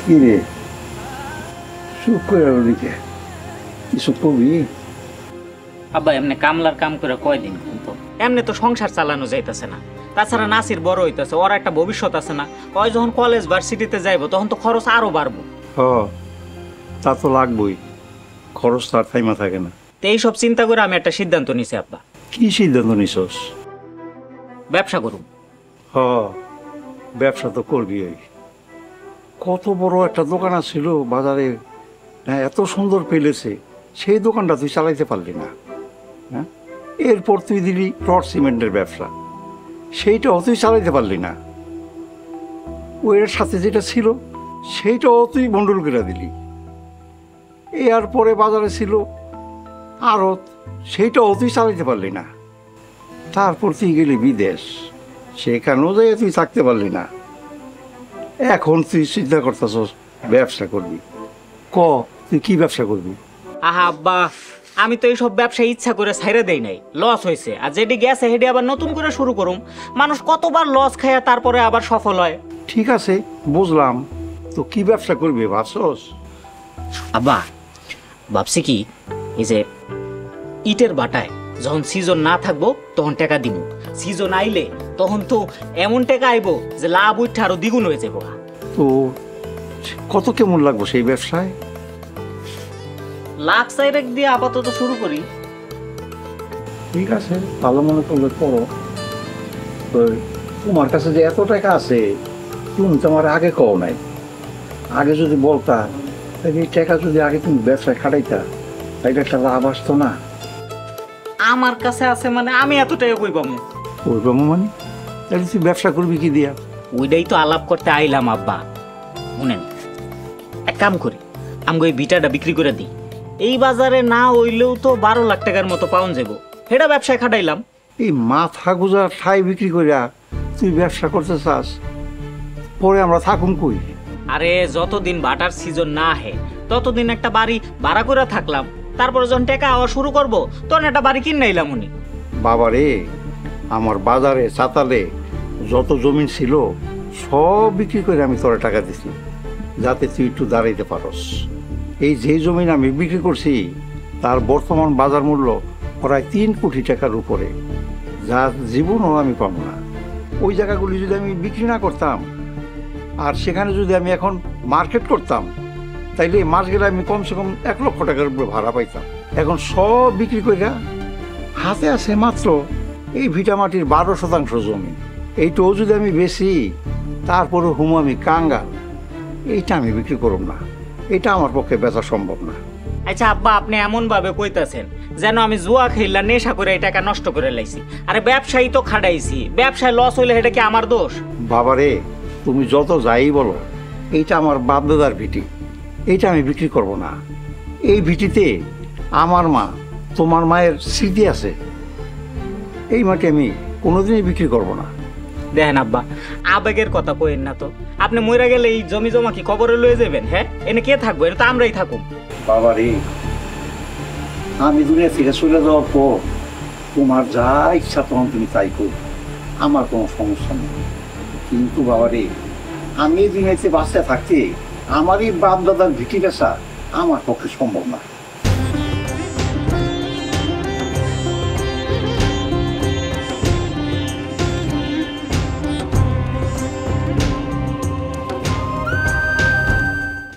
কি রে, চুপ করে ওদিকে কিছু কবি? আব্বা এমনি কামলার কাম করে কয়দিন কিন্তু এমনি তো সংসার চালানো যাইতেছে না। তাছাড়া নাসির বড় হইতেছে, ওর একটা ভবিষ্যৎ আছে না? ওই যখন কলেজ ভার্সিটিতে যাইবো তখন তো খরচ আরো বাড়বো। হ, তা তো লাগবই, খরচ তার থাইমা থাকে না। তো এইসব চিন্তা করে আমি একটা সিদ্ধান্ত নিছি আব্বা। কি সিদ্ধান্ত নিছস? ব্যবসা করুম। হ, ব্যবসা তো করবি। ওই কত বড় একটা দোকান ছিল বাজারে, হ্যাঁ, এত সুন্দর পেলেছে, সেই দোকানটা তুই চালাইতে পারলি না। হ্যাঁ, এরপর তুই দিলি রড সিমেন্টের ব্যবসা, সেইটাও তুই চালাইতে পারলি না। ওর সাথে যেটা ছিল সেইটাও তুই বন্ডল করে দিলি। এর পরে বাজারে ছিল আড়ত, সেইটাও তুই চালাইতে পারলি না। তারপর তুই গেলি বিদেশ, সেখানেও যাই তুই থাকতে পারলি না। এখন তুই চিন্তা করতেছস ব্যবসা করবি। ক, তুই কি ব্যবসা করবি? আহা আব্বা, আমি তো এইসব ব্যবসা ইচ্ছা করে ছাইড়া দেই নাই, লস হয়েছে। আর যেটি গেছে সেটি আবার নতুন করে শুরু করুম। মানুষ কতবার লস খায় তারপরে আবার সফল হয়। ঠিক আছে, বুঝলাম, তো কি ব্যবসা করবি ভাবছস? আব্বা ভাবছি কি, এই যে ইটের বাটায় যখন সিজন না থাকবো তখন টাকা দিব, সিজন আইলে তখন তো এমন টাকা আইবো যে লাভ উঠে আরো দ্বিগুণ হয়ে যাবো। তো কত কেমন লাগবো সেই ব্যবসায়? লাখ চাইরেক দিয়ে আপাতত শুরু করি। ঠিক আছে, ভালো মনে করলে করো। তো তোমার কাছে যে এত টাকা আছে, তুমি তো আমার আগে কও নাই। আগে যদি বলতা, তাহলে এই টাকা যদি আগে তুমি ব্যবসায় খাটাইতা, তাইলে একটা লাভ আসতো না। আমার কাছে আছে মানে আমি এত টাকা কই পাবো? ওই বাবু মানে, তাহলে তুই ব্যবসা করবি কি দিয়া? ওইটাই তো আলাপ করতে আইলাম আব্বা। শুনেন, এক কাম করি, আমাকে ওই বিটাটা বিক্রি করে দিই। এই বাজারে না হইলেও তো 12 লাখ টাকার মতো পাউন যাবো, সেটা ব্যবসায় খাটাইলাম। এই মাথা গুজা ঠাই বিক্রি করিয়া তুই ব্যবসা করতে চাস, পরে আমরা থাকুন কই? আরে যতদিন বাটার সিজন না আহে ততদিন একটা বাড়ি ভাড়া করে থাকলাম, তারপরে যখন টাকা আওয়া শুরু করবো তখন একটা বাড়ি কিনে নিলাম। উনি বাবা রে, আমার বাজারে চাতালে যত জমি ছিল সব বিক্রি করে আমি তোরা টাকা দিছি, যাতে তুই একটু দাঁড়াইতে পারস। এই যে জমি আমি বিক্রি করছি তার বর্তমান বাজার মূল্য প্রায় 3 কোটি টাকার উপরে, যা জীবনও আমি পাবো না। ওই জায়গাগুলি যদি আমি বিক্রি না করতাম, আর সেখানে যদি আমি এখন মার্কেট করতাম, তাইলে মাস গেলে আমি কমসে কম 1 লক্ষ টাকার উপরে ভাড়া পাইতাম। এখন সব বিক্রি করে হাতে আছে মাত্র এই ভিটামাটির 12% জমি। এইটাও যদি আমি বেশি, তারপরে হুম আমি কাঙ্গাল, এইটা আমি বিক্রি করব না। এটা আমার পক্ষে বেচা সম্ভব না। আচ্ছা আব্বা, আপনি এমন ভাবে কইতাছেন যেন আমি জুয়া খেললা নেশা করে এই টাকা নষ্ট করে লাইছি। আরে ব্যবসায়ী তো খাটাইছি, ব্যবসায় লস হইলে এটা কি আমার দোষ? বাবারে, তুমি যত যাই বলো, এইটা আমার বাপ দাদার ভিটি, এইটা আমি বিক্রি করব না। এই ভিটিতে আমার মা, তোমার মায়ের স্মৃতি আছে, এই মাটি আমি কোনোদিনই বিক্রি করব না। দেখেন আব্বা, আবেগের কথা কইেন না তো। আপনি মইরা গেলে এই জমি জমা কি কবরে লয়ে যাবেন? হ্যাঁ, এনে কে থাকবো? এটা তো আমরাই থাকুম। বাবারে, আমি দুনিয়া থেকে চলে যাওয়ার পর তোমার যা ইচ্ছা তখন তুমি তাই করো, আমার কোনো সমস্যা নেই। কিন্তু বাবারে, আমি এই দুনিয়াতে বাঁচতে থাকতে আমার এই বাপ দাদার ভিটি বেচা আমার পক্ষে সম্ভব না।